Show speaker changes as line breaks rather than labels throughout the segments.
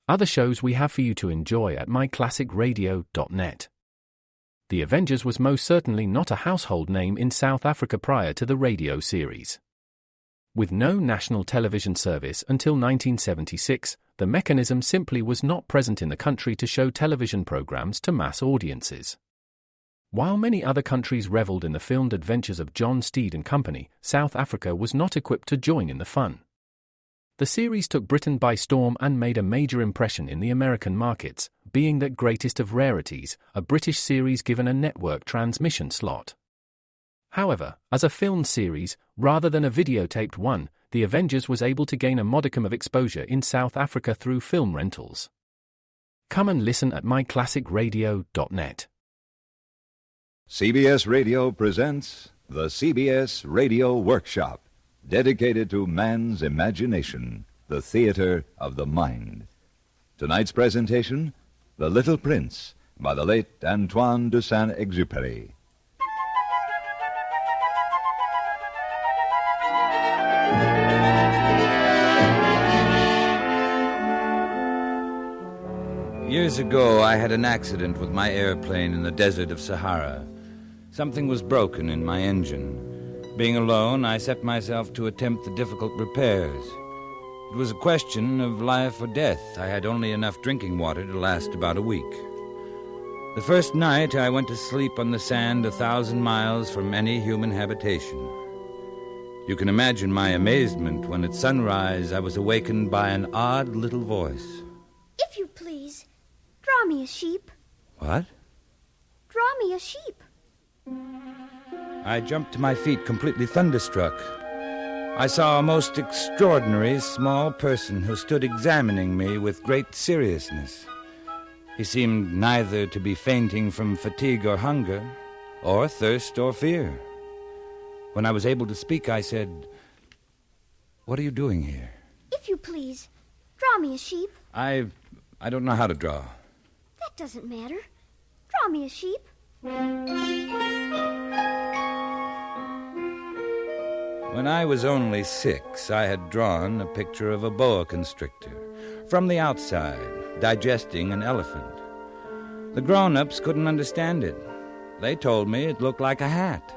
other shows we have for you to enjoy at myclassicradio.net. The Avengers was most certainly not a household name in South Africa prior to the radio series. With no national television service until 1976, the mechanism simply was not present in the country to show television programs to mass audiences. While many other countries reveled in the filmed adventures of John Steed and company, South Africa was not equipped to join in the fun. The series took Britain by storm and made a major impression in the American markets, being that greatest of rarities, a British series given a network transmission slot. However, as a filmed series, rather than a videotaped one, The Avengers was able to gain a modicum of exposure in South Africa through film rentals. Come and listen at myclassicradio.net.
CBS Radio presents the CBS Radio Workshop, dedicated to man's imagination, the theater of the mind. Tonight's presentation, The Little Prince, by the late Antoine de Saint-Exupéry.
Years ago, I had an accident with my airplane in the desert of Sahara. Something was broken in my engine. Being alone, I set myself to attempt the difficult repairs. It was a question of life or death. I had only enough drinking water to last about a week. The first night, I went to sleep on the sand 1,000 miles from any human habitation. You can imagine my amazement when at sunrise I was awakened by an odd little voice.
If you please, draw me a sheep.
What?
Draw me a sheep.
I jumped to my feet, completely thunderstruck. I saw a most extraordinary small person who stood examining me with great seriousness. He seemed neither to be fainting from fatigue or hunger, or thirst or fear. When I was able to speak, I said, "What are you doing here?"
If you please, draw me a sheep.
I don't know how to draw.
That doesn't matter. Draw me a sheep.
When I was only 6, I had drawn a picture of a boa constrictor, from the outside, digesting an elephant. The grown-ups couldn't understand it. They told me it looked like a hat.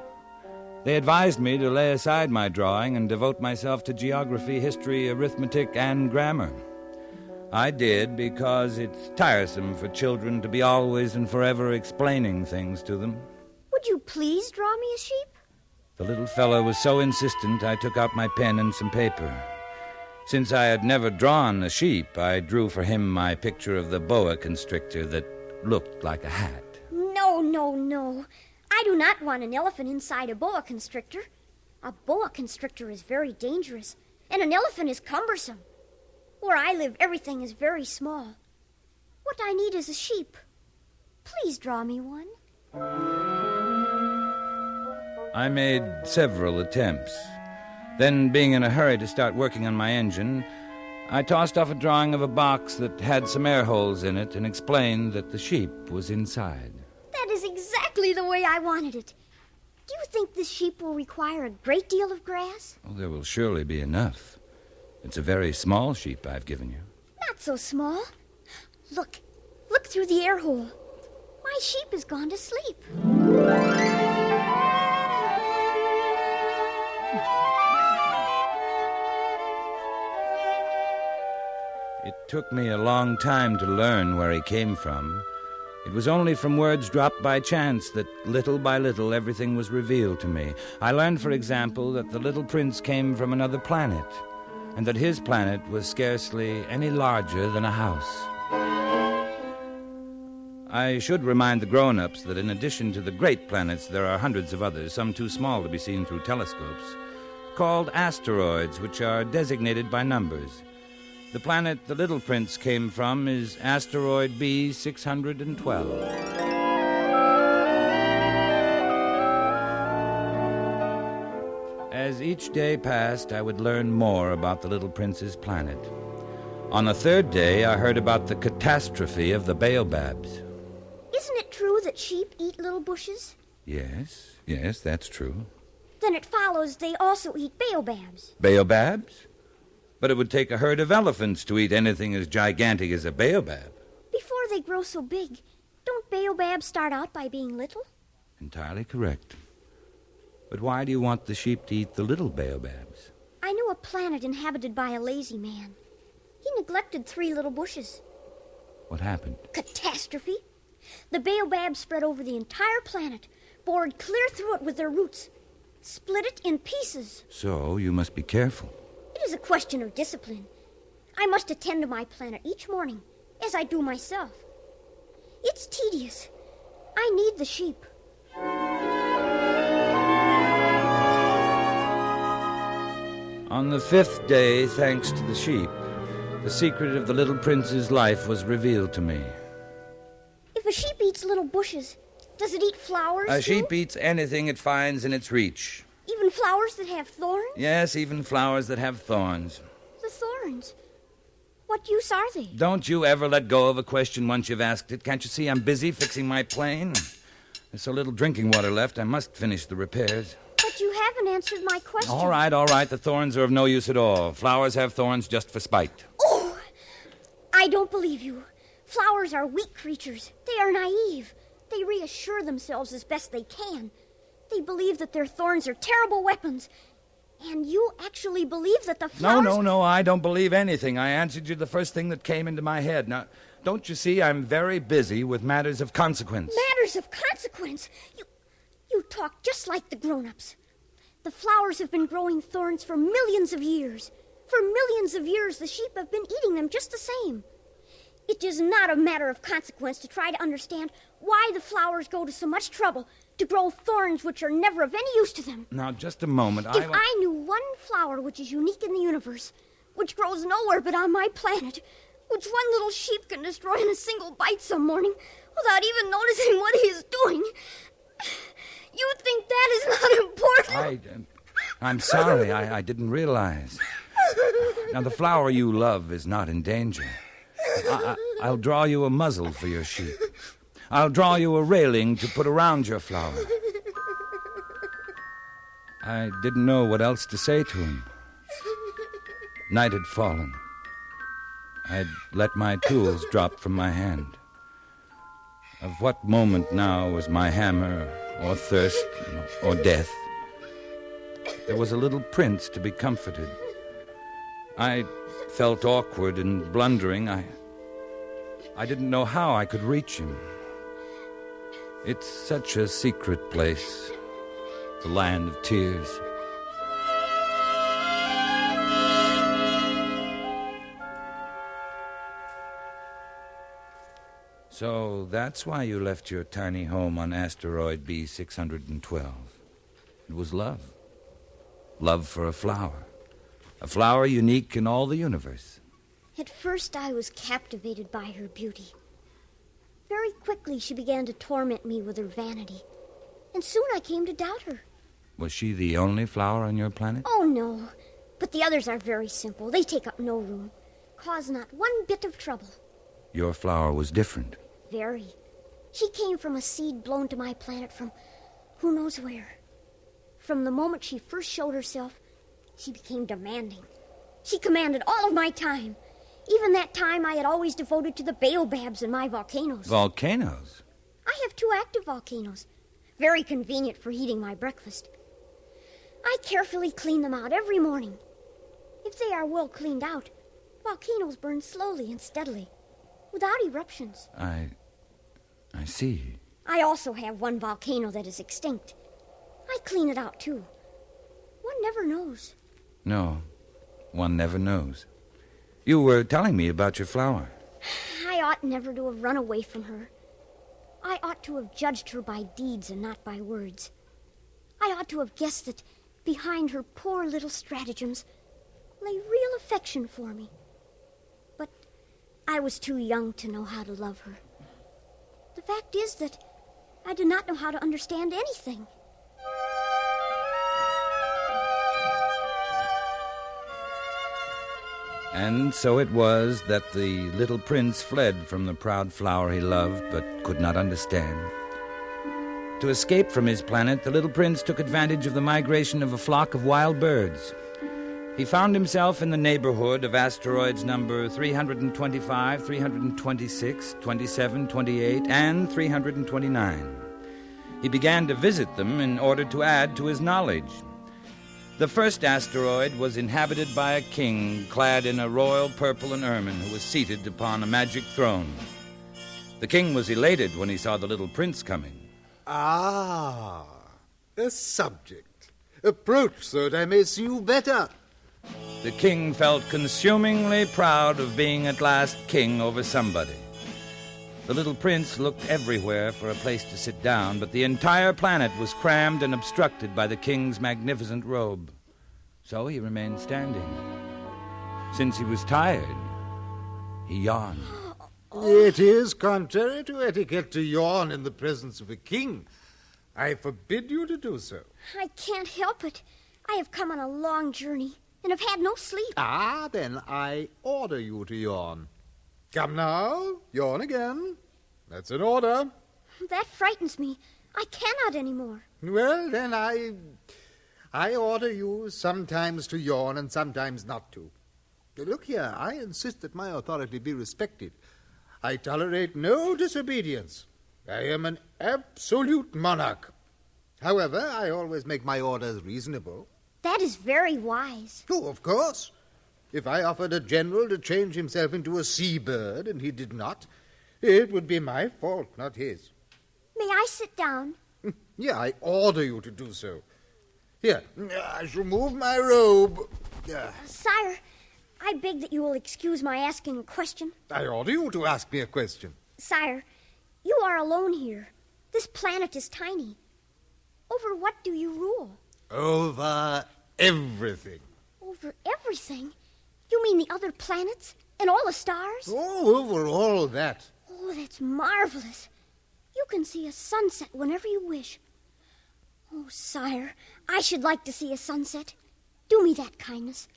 They advised me to lay aside my drawing and devote myself to geography, history, arithmetic, and grammar. I did because it's tiresome for children to be always and forever explaining things to them.
Would you please draw me a sheep?
The little fellow was so insistent, I took out my pen and some paper. Since I had never drawn a sheep, I drew for him my picture of the boa constrictor that looked like a hat.
No. I do not want an elephant inside a boa constrictor. A boa constrictor is very dangerous, and an elephant is cumbersome. Where I live, everything is very small. What I need is a sheep. Please draw me one.
I made several attempts. Then, being in a hurry to start working on my engine, I tossed off a drawing of a box that had some air holes in it and explained that the sheep was inside.
That is exactly the way I wanted it. Do you think this sheep will require a great deal of grass?
Oh, there will surely be enough. It's a very small sheep I've given you.
Not so small. Look through the air hole. My sheep has gone to sleep.
It took me a long time to learn where he came from. It was only from words dropped by chance that little by little everything was revealed to me. I learned, for example, that the little prince came from another planet, and that his planet was scarcely any larger than a house. I should remind the grown-ups that in addition to the great planets, there are hundreds of others, some too small to be seen through telescopes, called asteroids, which are designated by numbers. The planet the little prince came from is asteroid B612. As each day passed, I would learn more about the little prince's planet. On the third day, I heard about the catastrophe of the baobabs.
Isn't it true that sheep eat little bushes?
Yes, that's true.
Then it follows they also eat baobabs.
Baobabs? But it would take a herd of elephants to eat anything as gigantic as a baobab.
Before they grow so big, don't baobabs start out by being little?
Entirely correct. But why do you want the sheep to eat the little baobabs?
I knew a planet inhabited by a lazy man. He neglected 3 little bushes.
What happened?
Catastrophe. The baobabs spread over the entire planet, bored clear through it with their roots, split it in pieces.
So you must be careful.
It is a question of discipline. I must attend to my planet each morning, as I do myself. It's tedious. I need the sheep.
On the 5th day, thanks to the sheep, the secret of the little prince's life was revealed to me.
If a sheep eats little bushes, does it eat flowers,
A
too?
sheep eats anything it finds in its reach.
Even flowers that have thorns?
Yes, even flowers that have thorns.
The thorns. What use are they?
Don't you ever let go of a question once you've asked it. Can't you see I'm busy fixing my plane? There's so little drinking water left, I must finish the repairs.
But you haven't answered my question.
All right. The thorns are of no use at all. Flowers have thorns just for spite.
Oh! I don't believe you. Flowers are weak creatures. They are naive. They reassure themselves as best they can. They believe that their thorns are terrible weapons. And you actually believe that the flowers...
No, I don't believe anything. I answered you the first thing that came into my head. Now, don't you see I'm very busy with matters of consequence?
Matters of consequence? You talk just like the grown-ups. The flowers have been growing thorns for millions of years. For millions of years, the sheep have been eating them just the same. It is not a matter of consequence to try to understand why the flowers go to so much trouble to grow thorns which are never of any use to them.
Now, just a moment.
If I knew one flower which is unique in the universe, which grows nowhere but on my planet, which one little sheep can destroy in a single bite some morning without even noticing what he is doing, you think that is not important?
I'm sorry. I didn't realize. Now, the flower you love is not in danger. I'll draw you a muzzle for your sheep. I'll draw you a railing to put around your flower. I didn't know what else to say to him. Night had fallen. I'd let my tools drop from my hand. Of what moment now was my hammer, or thirst, or death? There was a little prince to be comforted. I felt awkward and blundering. I didn't know how I could reach him. It's such a secret place, the land of tears. So that's why you left your tiny home on asteroid B612. It was love. Love for a flower unique in all the universe.
At first I was captivated by her beauty. Very quickly she began to torment me with her vanity, and soon I came to doubt her.
Was she the only flower on your planet?
Oh, no. But the others are very simple. They take up no room, cause not one bit of trouble.
Your flower was different.
Very. She came from a seed blown to my planet from who knows where. From the moment she first showed herself, she became demanding. She commanded all of my time. Even that time I had always devoted to the baobabs in my volcanoes.
Volcanoes?
I have 2 active volcanoes. Very convenient for heating my breakfast. I carefully clean them out every morning. If they are well cleaned out, volcanoes burn slowly and steadily, without eruptions.
I see.
I also have one volcano that is extinct. I clean it out, too. One never knows.
No, one never knows. You were telling me about your flower.
I ought never to have run away from her. I ought to have judged her by deeds and not by words. I ought to have guessed that behind her poor little stratagems lay real affection for me. But I was too young to know how to love her. The fact is that I did not know how to understand anything.
And so it was that the little prince fled from the proud flower he loved but could not understand. To escape from his planet, the little prince took advantage of the migration of a flock of wild birds. he found himself in the neighborhood of asteroids number 325, 326, 27, 28, and 329. He began to visit them in order to add to his knowledge. The first asteroid was inhabited by a king clad in a royal purple and ermine who was seated upon a magic throne. The king was elated when he saw the little prince coming.
Ah, a subject. Approach so that I may see you better.
The king felt consumingly proud of being at last king over somebody. The little prince looked everywhere for a place to sit down, but the entire planet was crammed and obstructed by the king's magnificent robe. So he remained standing. Since he was tired, he yawned.
It is contrary to etiquette to yawn in the presence of a king. I forbid you to do so.
I can't help it. I have come on a long journey and have had no sleep.
Ah, then I order you to yawn. Come now, yawn again. That's an order.
That frightens me. I cannot anymore.
Well, then I order you sometimes to yawn and sometimes not to. Look here, I insist that my authority be respected. I tolerate no disobedience. I am an absolute monarch. However, I always make my orders reasonable.
That is very wise.
Oh, of course. If I offered a general to change himself into a seabird and he did not, it would be my fault, not his.
May I sit down?
Yeah, I order you to do so. Here, I shall move my robe.
Sire, I beg that you will excuse my asking a question.
I order you to ask me a question.
Sire, you are alone here. This planet is tiny. Over what do you rule?
Over everything.
Over everything? You mean the other planets and all the stars?
Oh, over all that.
Oh, that's marvelous. You can see a sunset whenever you wish. Oh, sire, I should like to see a sunset. Do me that kindness.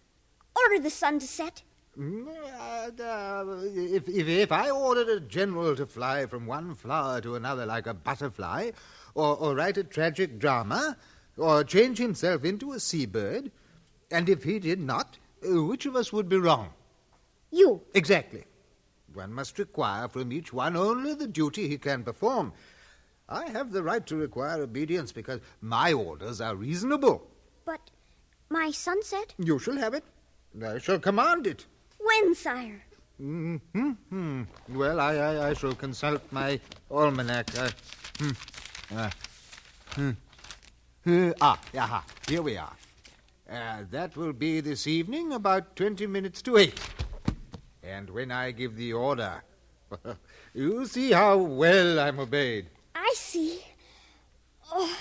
Order the sun to set.
If I ordered a general to fly from one flower to another like a butterfly, or write a tragic drama, or change himself into a seabird, and if he did not, which of us would be wrong?
You.
Exactly. One must require from each one only the duty he can perform. I have the right to require obedience because my orders are reasonable.
But my sunset?
You shall have it. I shall command it.
When, sire?
Well, I shall consult my almanac. Here we are. That will be this evening about 20 minutes to 8. And when I give the order, you see how well I'm obeyed.
I see. Oh,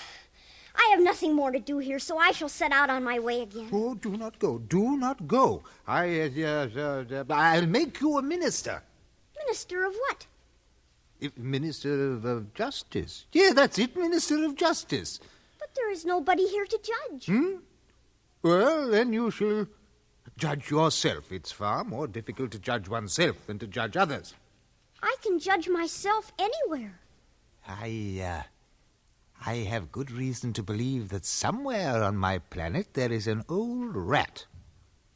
I have nothing more to do here, so I shall set out on my way again.
Oh, do not go. Do not go. I'll make you a minister.
Minister of what?
Minister of Justice. Yeah, that's it, Minister of Justice.
But there is nobody here to judge.
Well, then you shall judge yourself. It's far more difficult to judge oneself than to judge others.
I can judge myself anywhere.
I have good reason to believe that somewhere on my planet there is an old rat.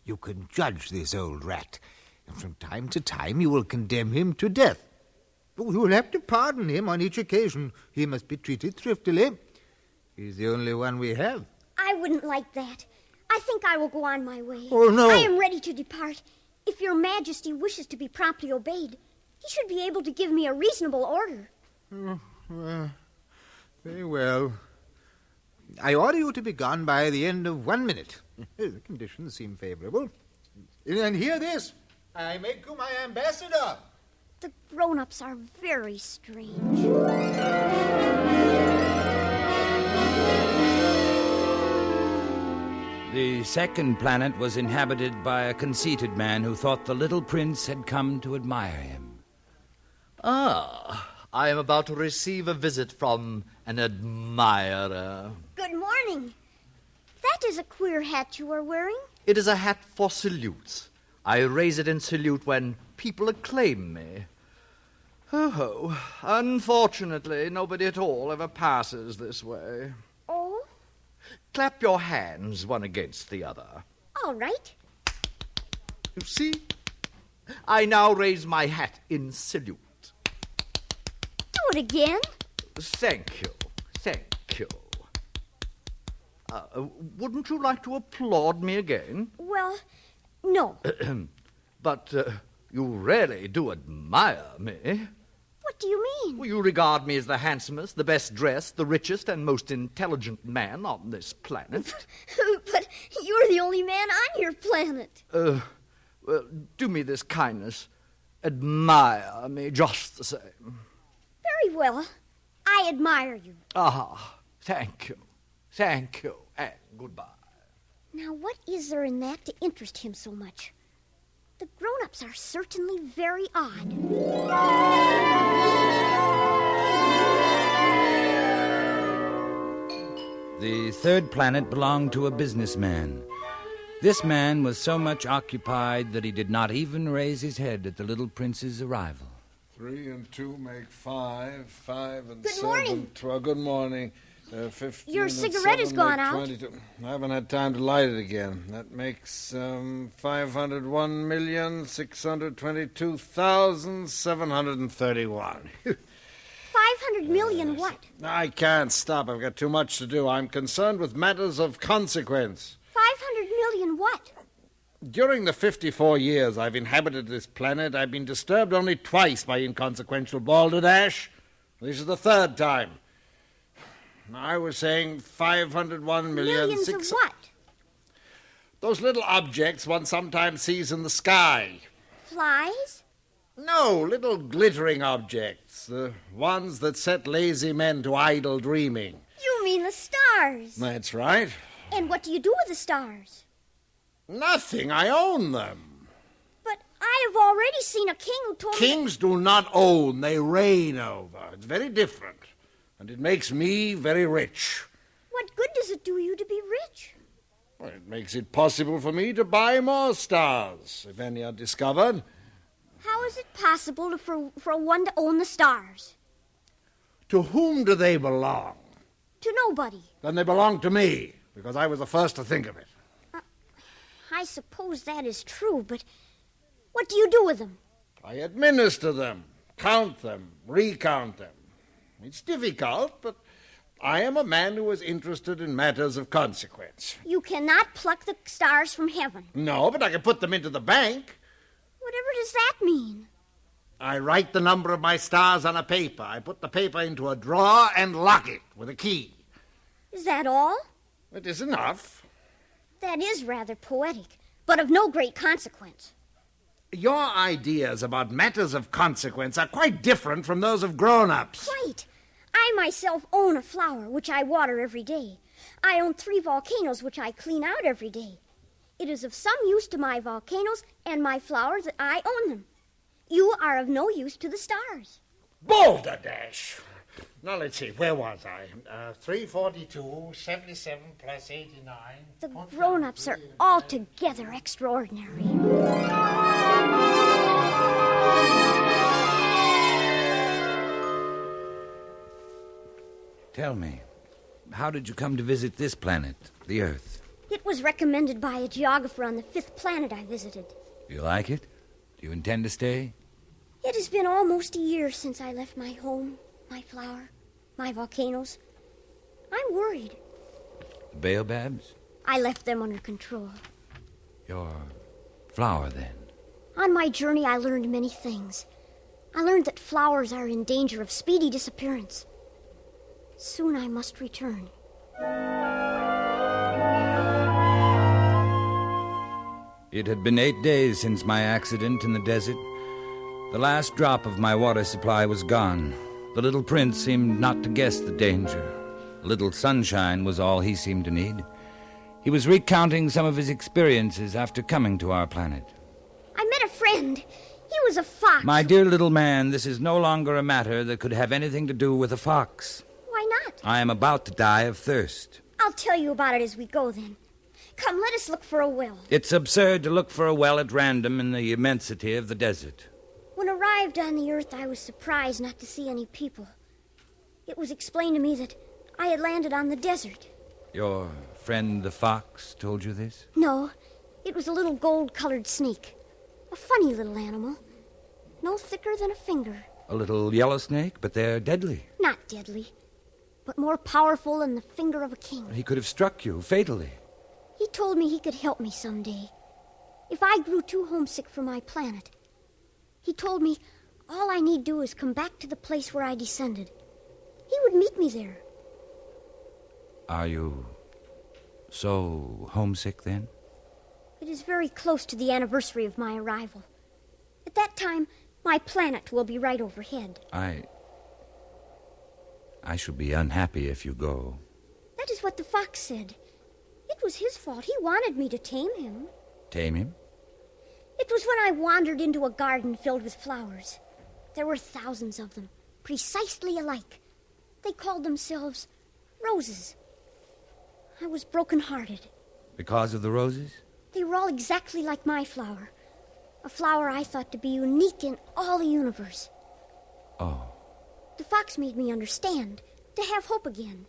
You can judge this old rat, and from time to time you will condemn him to death. You will have to pardon him on each occasion. He must be treated thriftily. He's the only one we have.
I wouldn't like that. I think I will go on my way.
Oh, no.
I am ready to depart. If your Majesty wishes to be promptly obeyed, he should be able to give me a reasonable order.
Very well. I order you to be gone by the end of 1 minute. The conditions seem favorable. And hear this. I make you my ambassador.
The grown-ups are very strange.
The second planet was inhabited by a conceited man who thought the little prince had come to admire him.
I am about to receive a visit from an admirer.
Good morning. That is a queer hat you are wearing.
It is a hat for salutes. I raise it in salute when people acclaim me. Oh, unfortunately, nobody at all ever passes this way.
Oh?
Clap your hands one against the other.
All right.
You see? I now raise my hat in salute.
Do it again.
Thank you. Thank you. Wouldn't you like to applaud me again?
Well, no.
But you really do admire me.
What do you mean?
Well, you regard me as the handsomest, the best dressed, the richest, and most intelligent man on this planet.
But you're the only man on your planet.
Well, do me this kindness. Admire me just the same.
Very well. I admire you.
Ah, thank you. Thank you, and goodbye.
Now, what is there in that to interest him so much? The grown-ups are certainly very odd.
The third planet belonged to a businessman. This man was so much occupied that he did not even raise his head at the little prince's arrival.
3 and 2 make 5. 5 and
Good
7.
morning.
12. Good morning. 15
Your
and
cigarette
7
has gone
make
out.
22. I haven't had time to light it again. That makes 501,622,731.
500 million what?
I can't stop. I've got too much to do. I'm concerned with matters of consequence.
500 million what?
During the 54 years I've inhabited this planet, I've been disturbed only twice by inconsequential balderdash. This is the third time. I was saying 501 million...
Millions of what?
Those little objects one sometimes sees in the sky.
Flies?
No, little glittering objects. The ones that set lazy men to idle dreaming.
You mean the stars.
That's right.
And what do you do with the stars?
Nothing. I own them.
But I have already seen a king who told me...
Kings do not own, they reign over. It's very different. And it makes me very rich.
What good does it do you to be rich?
Well, it makes it possible for me to buy more stars, if any are discovered.
How is it possible for one to own the stars?
To whom do they belong?
To nobody.
Then they belong to me, because I was the first to think of it.
I suppose that is true, but what do you do with them?
I administer them, count them, recount them. It's difficult, but I am a man who is interested in matters of consequence.
You cannot pluck the stars from heaven.
No, but I can put them into the bank.
Whatever does that mean?
I write the number of my stars on a paper. I put the paper into a drawer and lock it with a key.
Is that all?
It is enough.
That is rather poetic, but of no great consequence.
Your ideas about matters of consequence are quite different from those of grown-ups.
Quite. I myself own a flower, which I water every day. I own 3 volcanoes, which I clean out every day. It is of some use to my volcanoes and my flowers that I own them. You are of no use to the stars.
Balderdash! Now, let's see, where was I? 342, 77 plus 89...
The grown-ups are altogether extraordinary.
Tell me, how did you come to visit this planet, the Earth?
It was recommended by a geographer on the 5th planet I visited.
Do you like it? Do you intend to stay?
It has been almost a year since I left my home, my flower, my volcanoes. I'm worried.
The baobabs?
I left them under control.
Your flower, then?
On my journey, I learned many things. I learned that flowers are in danger of speedy disappearance. Soon I must return.
It had been 8 days since my accident in the desert. The last drop of my water supply was gone. The little prince seemed not to guess the danger. A little sunshine was all he seemed to need. He was recounting some of his experiences after coming to our planet.
I met a friend. He was a fox.
My dear little man, this is no longer a matter that could have anything to do with a fox.
Why not?
I am about to die of thirst.
I'll tell you about it as we go, then. Come, let us look for a well.
It's absurd to look for a well at random in the immensity of the desert.
When arrived on the earth, I was surprised not to see any people. It was explained to me that I had landed on the desert.
Your friend the fox told you this?
No, It was a little gold-colored snake. A funny little animal. No thicker than a finger.
A little yellow snake, but they're deadly.
Not deadly, but more powerful than the finger of a king.
He could have struck you fatally.
He told me he could help me someday. If I grew too homesick for my planet. He told me all I need do is come back to the place where I descended. He would meet me there.
Are you so homesick then?
It is very close to the anniversary of my arrival. At that time, my planet will be right overhead.
I shall be unhappy if you go.
That is what the fox said. It was his fault. He wanted me to tame him.
Tame him?
It was when I wandered into a garden filled with flowers. There were thousands of them, precisely alike. They called themselves roses. I was broken-hearted.
Because of the roses?
They were all exactly like my flower. A flower I thought to be unique in all the universe.
Oh.
The fox made me understand, to have hope again.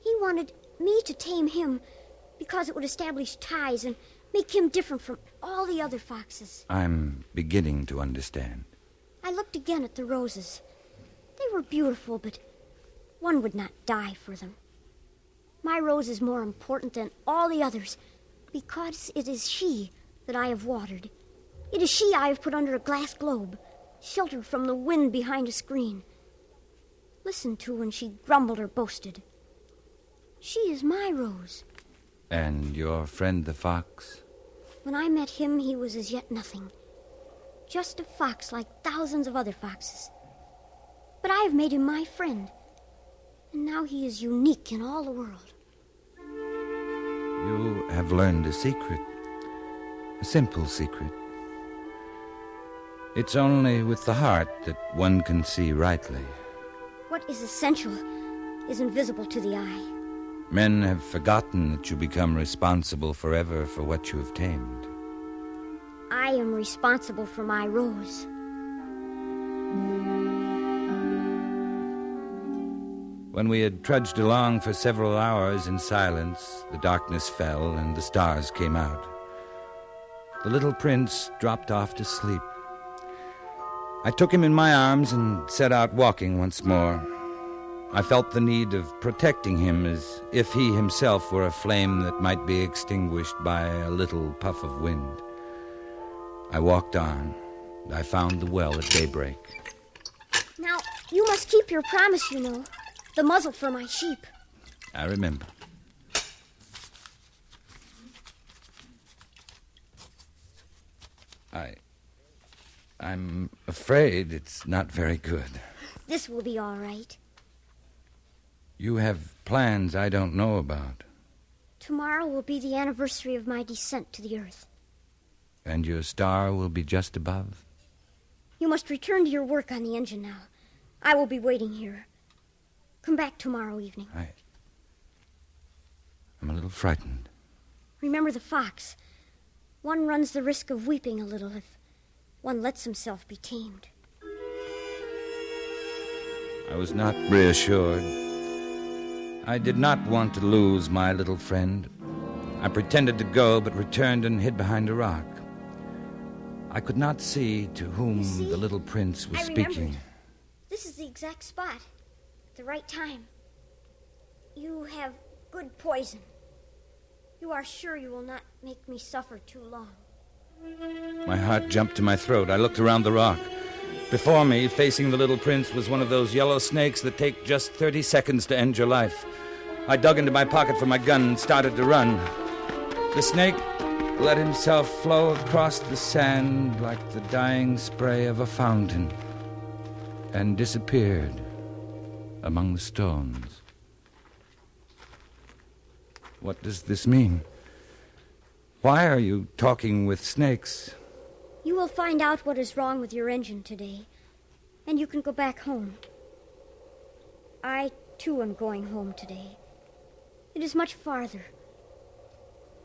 He wanted me to tame him because it would establish ties and make him different from all the other foxes.
I'm beginning to understand.
I looked again at the roses. They were beautiful, but one would not die for them. My rose is more important than all the others because it is she that I have watered. It is she I have put under a glass globe, sheltered from the wind behind a screen. Listened to when she grumbled or boasted. She is my rose.
And your friend the fox?
When I met him, he was as yet nothing. Just a fox like thousands of other foxes. But I have made him my friend. And now he is unique in all the world.
You have learned a secret. A simple secret. It's only with the heart that one can see rightly.
What is essential is invisible to the eye.
Men have forgotten that you become responsible forever for what you have tamed.
I am responsible for my rose.
When we had trudged along for several hours in silence, the darkness fell and the stars came out. The little prince dropped off to sleep. I took him in my arms and set out walking once more. I felt the need of protecting him as if he himself were a flame that might be extinguished by a little puff of wind. I walked on. I found the well at daybreak.
Now, you must keep your promise, you know. The muzzle for my sheep.
I remember. I'm afraid it's not very good.
This will be all right.
You have plans I don't know about.
Tomorrow will be the anniversary of my descent to the earth.
And your star will be just above?
You must return to your work on the engine now. I will be waiting here. Come back tomorrow evening.
I'm a little frightened.
Remember the fox. One runs the risk of weeping a little if one lets himself be tamed.
I was not reassured. I did not want to lose my little friend. I pretended to go, but returned and hid behind a rock. I could not see to whom the little prince was speaking.
This is the exact spot. At the right time. You have good poison. You are sure you will not make me suffer too long.
My heart jumped to my throat. I looked around the rock. Before me, facing the little prince, was one of those yellow snakes that take just 30 seconds to end your life. I dug into my pocket for my gun and started to run. The snake let himself flow across the sand like the dying spray of a fountain and disappeared among the stones. What does this mean? Why are you talking with snakes?
You will find out what is wrong with your engine today, and you can go back home. I, too, am going home today. It is much farther,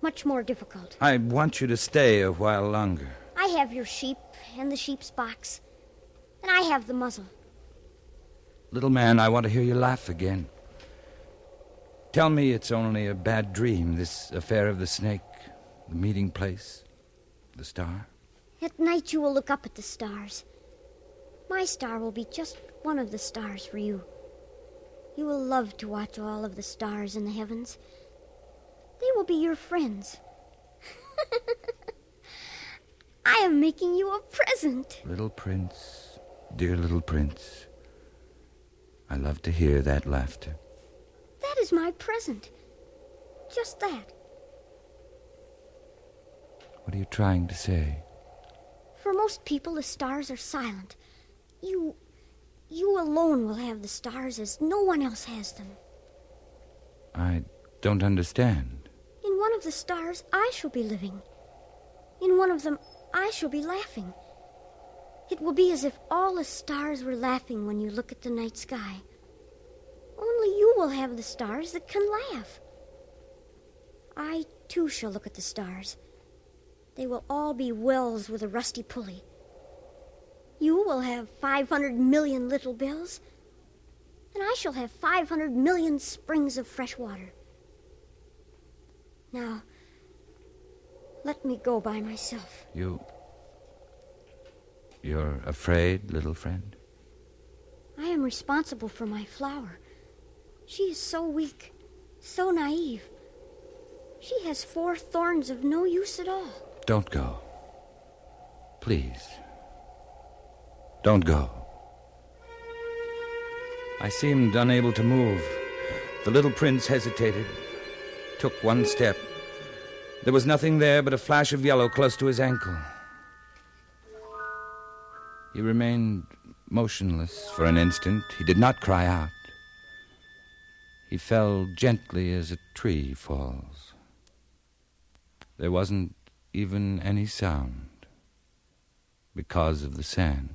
much more difficult.
I want you to stay a while longer.
I have your sheep and the sheep's box, and I have the muzzle.
Little man, I want to hear you laugh again. Tell me it's only a bad dream, this affair of the snake. the meeting place, the star.
At night you will look up at the stars. My star will be just one of the stars for you. You will love to watch all of the stars in the heavens. They will be your friends. I am making you a present.
Little prince, dear little prince. I love to hear that laughter.
That is my present. Just that.
What are you trying to say?
For most people, the stars are silent. You alone will have the stars as no one else has them.
I don't understand.
In one of the stars, I shall be living. In one of them, I shall be laughing. It will be as if all the stars were laughing when you look at the night sky. Only you will have the stars that can laugh. I, too, shall look at the stars. They will all be wells with a rusty pulley. You will have 500 million little bells, and I shall have 500 million springs of fresh water. Now, let me go by myself.
You're afraid, little friend?
I am responsible for my flower. She is so weak, so naive. She has 4 thorns of no use at all.
Don't go. Please. Don't go. I seemed unable to move. The little prince hesitated, took one step. There was nothing there but a flash of yellow close to his ankle. He remained motionless for an instant. He did not cry out. He fell gently as a tree falls. There wasn't even any sound because of the sand.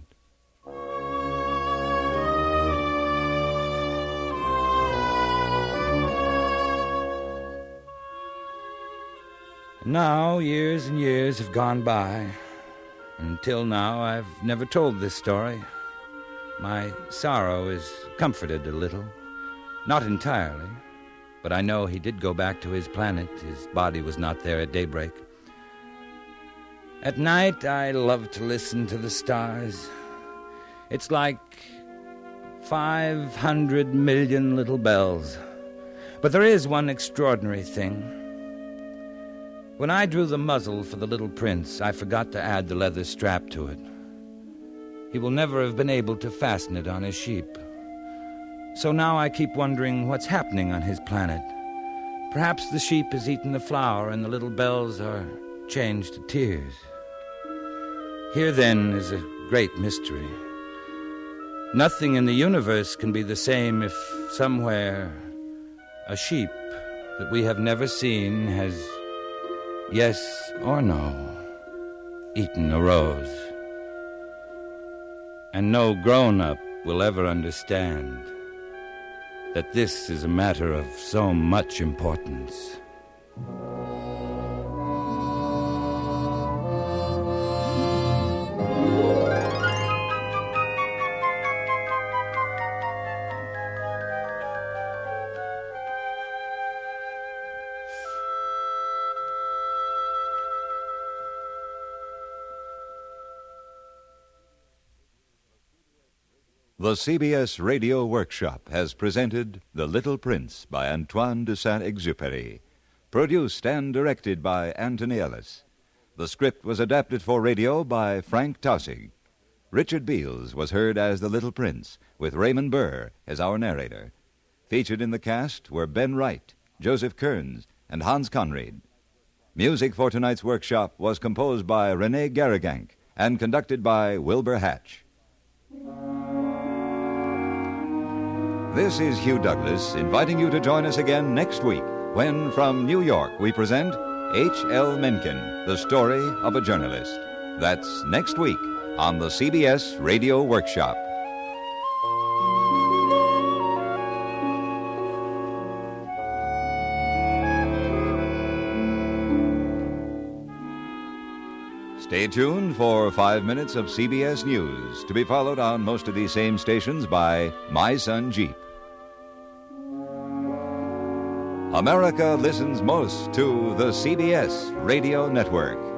Now, years and years have gone by. Until now, I've never told this story. My sorrow is comforted a little. Not entirely, but I know he did go back to his planet. His body was not there at daybreak. At night, I love to listen to the stars. It's like 500 million little bells. But there is one extraordinary thing. When I drew the muzzle for the little prince, I forgot to add the leather strap to it. He will never have been able to fasten it on his sheep. So now I keep wondering what's happening on his planet. Perhaps the sheep has eaten the flour and the little bells are changed to tears. Here, then, is a great mystery. Nothing in the universe can be the same if somewhere a sheep that we have never seen has, yes or no, eaten a rose. And no grown-up will ever understand that this is a matter of so much importance.
The CBS Radio Workshop has presented The Little Prince by Antoine de Saint-Exupéry, produced and directed by Anthony Ellis. The script was adapted for radio by Frank Taussig. Richard Beals was heard as the Little Prince, with Raymond Burr as our narrator. Featured in the cast were Ben Wright, Joseph Kearns, and Hans Conried. Music for tonight's workshop was composed by René Garrigank and conducted by Wilbur Hatch. This is Hugh Douglas inviting you to join us again next week when, from New York, we present H.L. Mencken, The Story of a Journalist. That's next week on the CBS Radio Workshop. Stay tuned for 5 minutes of CBS News, to be followed on most of these same stations by My Son Jeep. America listens most to the CBS Radio Network.